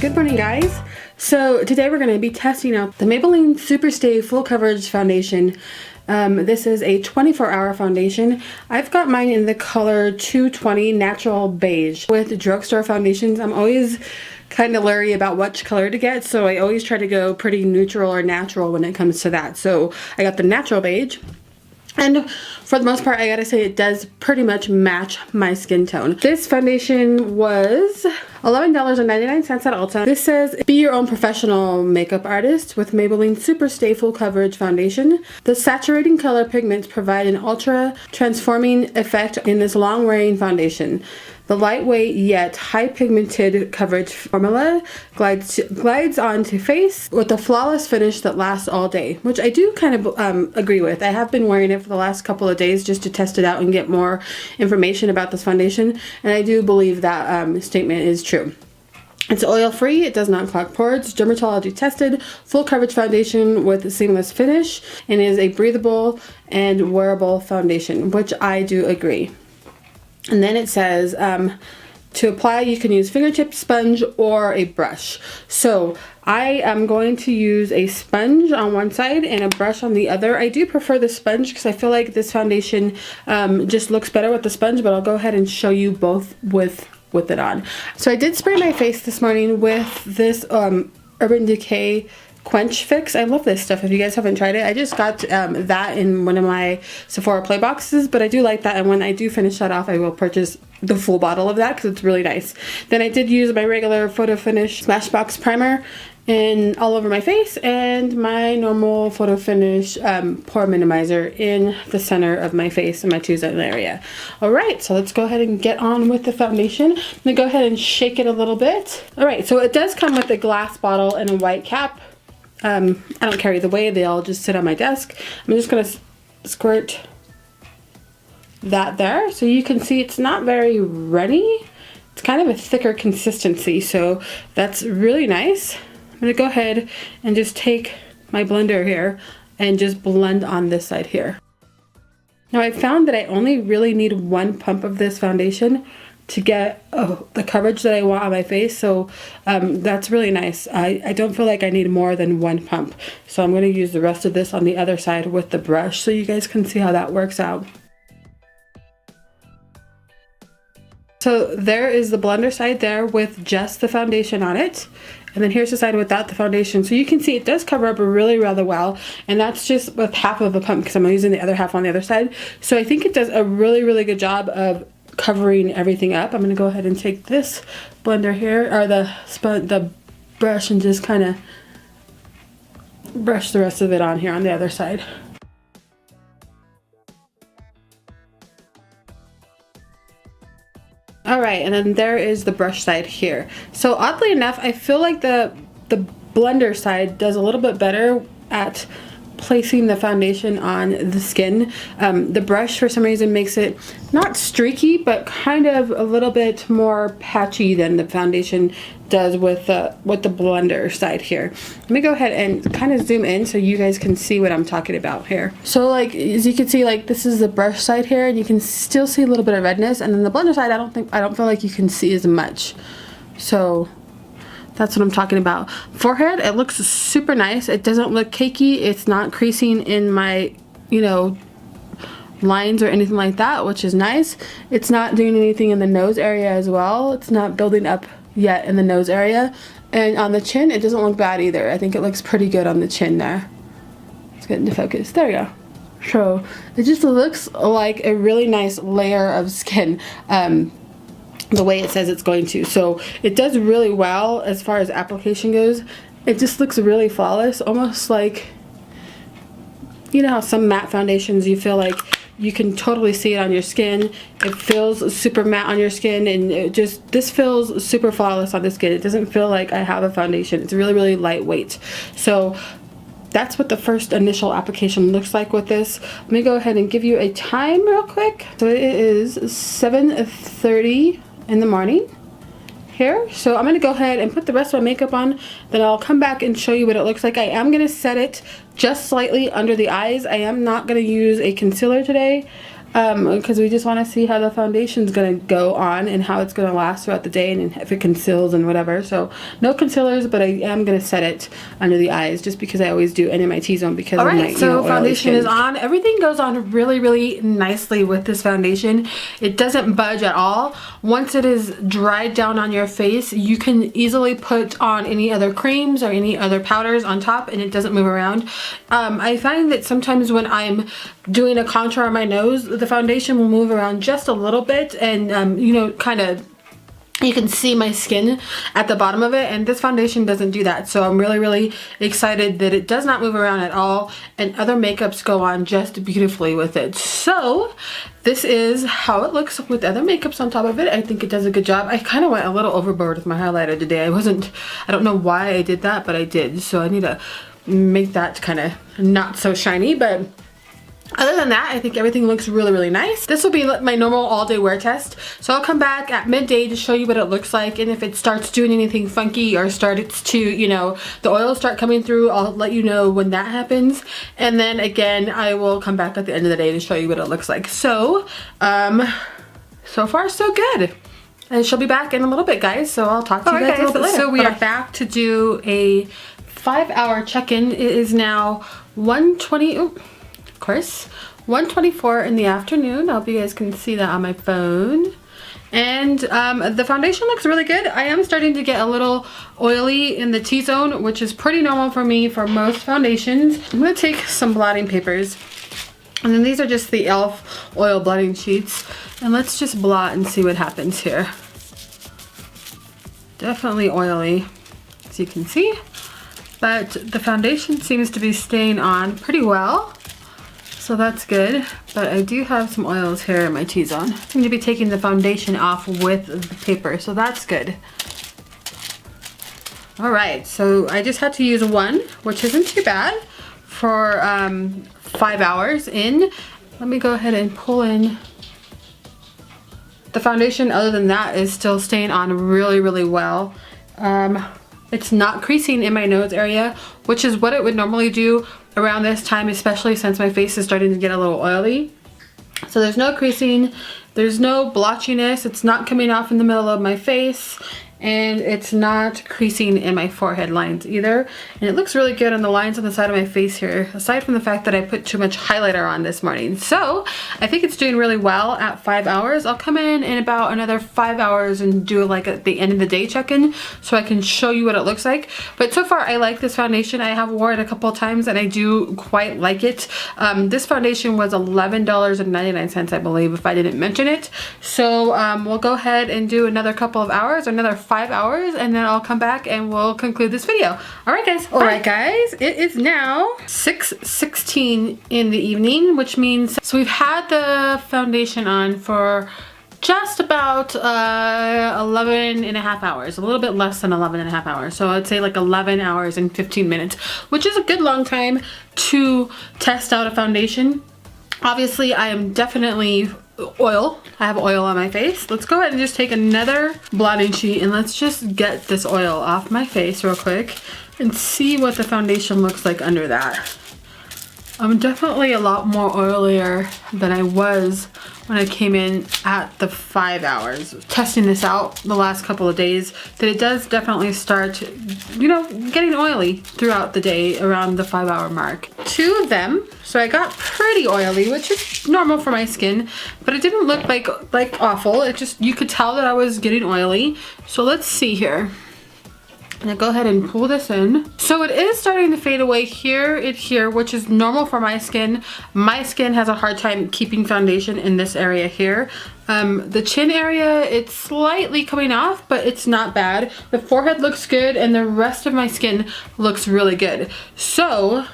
Good morning, guys. So today we're going to be testing out the Maybelline SuperStay Full Coverage Foundation. This is a 24-hour foundation. I've got mine in the color 220 Natural Beige. With drugstore foundations, I'm always kind of leery about which color to get, so I always try to go pretty neutral or natural when it comes to that. So I got the Natural Beige. And for the most part, I gotta say it does pretty much match my skin tone. This foundation was $11.99 at Ulta. This says, be your own professional makeup artist with Maybelline SuperStay Full Coverage Foundation. The saturating color pigments provide an ultra transforming effect in this long-wearing foundation. The lightweight yet high pigmented coverage formula glides onto face with a flawless finish that lasts all day, which I do kind of agree with. I have been wearing it for the last couple of days just to test it out and get more information about this foundation, and I do believe that statement is true. It's oil-free, it does not clog pores, dermatology tested, full coverage foundation with a seamless finish, and is a breathable and wearable foundation, which I do agree. And then it says, to apply you can use fingertip, sponge, or a brush. So I am going to use a sponge on one side and a brush on the other. I do prefer the sponge because I feel like this foundation just looks better with the sponge, but I'll go ahead and show you both with it on. So I did spray my face this morning with this Urban Decay Quench Fix. I love this stuff. If you guys haven't tried it, I just got that in one of my Sephora Play boxes, but I do like that, and when I do finish that off, I will purchase the full bottle of that because it's really nice. Then I did use my regular Photo Finish Smashbox primer in all over my face, and my normal Photo Finish pore minimizer in the center of my face and my T-zone area. Alright, so let's go ahead and get on with the foundation. I'm going to go ahead and shake it a little bit. Alright, so it does come with a glass bottle and a white cap. I don't carry the way, they all just sit on my desk. I'm just going to squirt that there so you can see it's not very runny. It's kind of a thicker consistency, so that's really nice. I'm going to go ahead and just take my blender here and just blend on this side here. Now I found that I only really need one pump of this foundation to get the coverage that I want on my face, so that's really nice. I don't feel like I need more than one pump, so I'm going to use the rest of this on the other side with the brush so you guys can see how that works out. So there is the blender side there with just the foundation on it, and then here's the side without the foundation. So you can see it does cover up really rather well, and that's just with half of a pump because I'm using the other half on the other side. So I think it does a really good job of covering everything up. I'm going to go ahead and take this blender here, or the brush, and just kind of brush the rest of it on here on the other side. Alright, and then there is the brush side here. So oddly enough, I feel like the blender side does a little bit better at placing the foundation on the skin. The brush for some reason makes it not streaky, but kind of a little bit more patchy than the foundation does with the blender side here. Let me go ahead and kind of zoom in so you guys can see what I'm talking about here. So like, as you can see, like this is the brush side here, and you can still see a little bit of redness, and then the blender side I don't feel like you can see as much. So that's what I'm talking about. Forehead, it looks super nice. It doesn't look cakey. It's not creasing in my, you know, lines or anything like that, which is nice. It's not doing anything in the nose area as well. It's not building up yet in the nose area. And on the chin, it doesn't look bad either. I think it looks pretty good on the chin there. Let's get into focus. There we go. So it just looks like a really nice layer of skin. The way it says it's going to. So it does really well as far as application goes. It just looks really flawless, almost like, you know how some matte foundations you feel like you can totally see it on your skin. It feels super matte on your skin, and this feels super flawless on the skin. It doesn't feel like I have a foundation. It's really lightweight. So that's what the first initial application looks like with this. Let me go ahead and give you a time real quick. So it is 7:30 in the morning here. So I'm going to go ahead and put the rest of my makeup on, then I'll come back and show you what it looks like. I am going to set it just slightly under the eyes. I am not going to use a concealer today. because we just want to see how the foundation's going to go on and how it's going to last throughout the day and if it conceals and whatever. So no concealers, but I am going to set it under the eyes just because I always do in my T-zone because of my, so foundation is on. Everything goes on really, really nicely with this foundation. It doesn't budge at all. Once it is dried down on your face, you can easily put on any other creams or any other powders on top and it doesn't move around. I find that sometimes when I'm doing a contour on my nose, the foundation will move around just a little bit and you know, kind of, you can see my skin at the bottom of it, and this foundation doesn't do that. So I'm really, really excited that it does not move around at all, and other makeups go on just beautifully with it. So this is how it looks with other makeups on top of it. I think it does a good job. I kind of went a little overboard with my highlighter today. I don't know why I did that, but I did. So I need to make that kind of not so shiny, but other than that, I think everything looks really, really nice. This will be my normal all-day wear test. So I'll come back at midday to show you what it looks like. And if it starts doing anything funky or starts to, you know, the oils start coming through, I'll let you know when that happens. And then again, I will come back at the end of the day to show you what it looks like. So, so far so good. And she'll be back in a little bit, guys. So I'll talk to you guys a little bit later. So we are back to do a 5-hour check-in. It is now 1:20. Oh, of course, 1:24 in the afternoon. I hope you guys can see that on my phone. And the foundation looks really good. I am starting to get a little oily in the T-zone, which is pretty normal for me for most foundations. I'm gonna take some blotting papers. And then these are just the e.l.f. oil blotting sheets. And let's just blot and see what happens here. Definitely oily, as you can see. But the foundation seems to be staying on pretty well. So that's good, but I do have some oils here in my T-zone. I seem to be taking the foundation off with the paper, so that's good. All right, so I just had to use one, which isn't too bad for 5 hours in. Let me go ahead and pull in the foundation. Other than that, is still staying on really, really well. It's not creasing in my nose area, which is what it would normally do around this time, especially since my face is starting to get a little oily. So there's no creasing, there's no blotchiness, it's not coming off in the middle of my face, and it's not creasing in my forehead lines either. And it looks really good on the lines on the side of my face here, aside from the fact that I put too much highlighter on this morning. So I think it's doing really well at 5 hours. I'll come in about another 5 hours and do like at the end of the day check-in so I can show you what it looks like. But so far I like this foundation. I have worn it a couple of times and I do quite like it. This foundation was $11.99, I believe, if I didn't mention it. So we'll go ahead and do another couple of hours, or another 5 hours, and then I'll come back and we'll conclude this video. All right, guys. All right, guys. It is now 6:16 in the evening, which means, so we've had the foundation on for just about 11 and a half hours, a little bit less than 11 and a half hours. So I'd say like 11 hours and 15 minutes, which is a good long time to test out a foundation. Obviously, I am definitely oil. I have oil on my face. Let's go ahead and just take another blotting sheet and let's just get this oil off my face real quick and see what the foundation looks like under that. I'm definitely a lot more oilier than I was when I came in at the 5 hours. Testing this out the last couple of days, that it does definitely start, you know, getting oily throughout the day around the 5 hour mark. 2 of them, so I got pretty oily, which is normal for my skin, but it didn't look like awful. It just, you could tell that I was getting oily. So let's see here. Now go ahead and pull this in. So it is starting to fade away here, which is normal for my skin. My skin has a hard time keeping foundation in this area here. The chin area, it's slightly coming off, but it's not bad. The forehead looks good and the rest of my skin looks really good. So,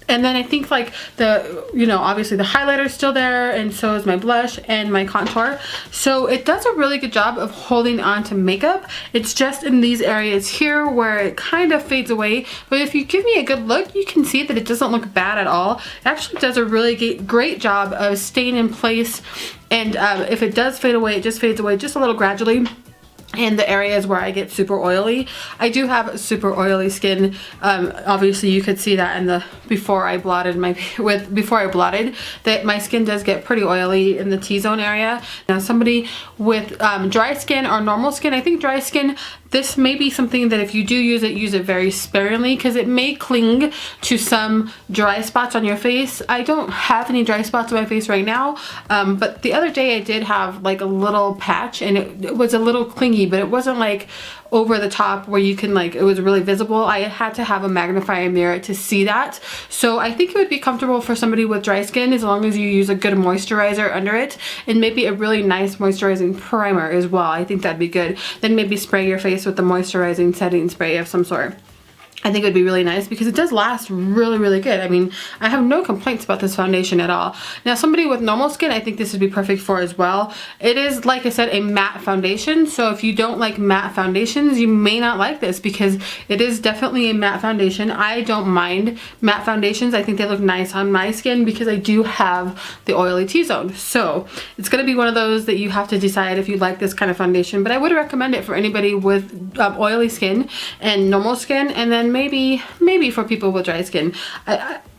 and then I think like the, you know, obviously the highlighter is still there, and so is my blush and my contour. So it does a really good job of holding on to makeup. It's just in these areas here where it kind of fades away. But if you give me a good look, you can see that it doesn't look bad at all. It actually does a really great job of staying in place. And if it does fade away, it just fades away just a little gradually. in the areas where I get super oily. I do have super oily skin. Obviously you could see that in the before I blotted that my skin does get pretty oily in the T-zone area. Now somebody with dry skin or normal skin, I think dry skin, this may be something that if you do use it very sparingly, because it may cling to some dry spots on your face. I don't have any dry spots on my face right now, but the other day I did have like a little patch, and it was a little clingy, but it wasn't like over the top where you can like, it was really visible. I had to have a magnifying mirror to see that. So I think it would be comfortable for somebody with dry skin as long as you use a good moisturizer under it, and maybe a really nice moisturizing primer as well. I think that'd be good. Then maybe spray your face with the moisturizing setting spray of some sort. I think it would be really nice because it does last really, really good. I mean, I have no complaints about this foundation at all. Now, somebody with normal skin, I think this would be perfect for as well. It is, like I said, a matte foundation. So if you don't like matte foundations, you may not like this because it is definitely a matte foundation. I don't mind matte foundations. I think they look nice on my skin because I do have the oily T-zone. So it's going to be one of those that you have to decide if you like this kind of foundation. But I would recommend it for anybody with oily skin and normal skin, and then maybe for people with dry skin.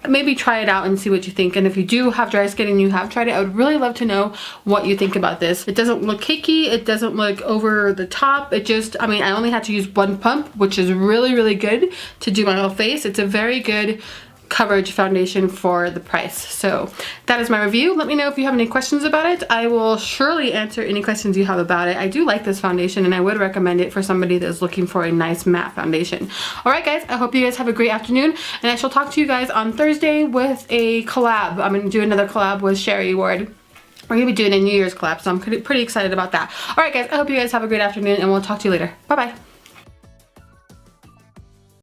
Maybe try it out and see what you think. And if you do have dry skin and you have tried it, I would really love to know what you think about this. It doesn't look cakey, it doesn't look over the top. It just, I mean, I only had to use one pump, which is really, really good to do my whole face. It's a very good coverage foundation for the price. So that is my review. Let me know if you have any questions about it. I will surely answer any questions you have about it. I do like this foundation and I would recommend it for somebody that's looking for a nice matte foundation. Alright guys, I hope you guys have a great afternoon, and I shall talk to you guys on Thursday with a collab. I'm going to do another collab with Sherry Ward. We're going to be doing a New Year's collab, so I'm pretty excited about that. Alright guys, I hope you guys have a great afternoon, and we'll talk to you later. Bye bye.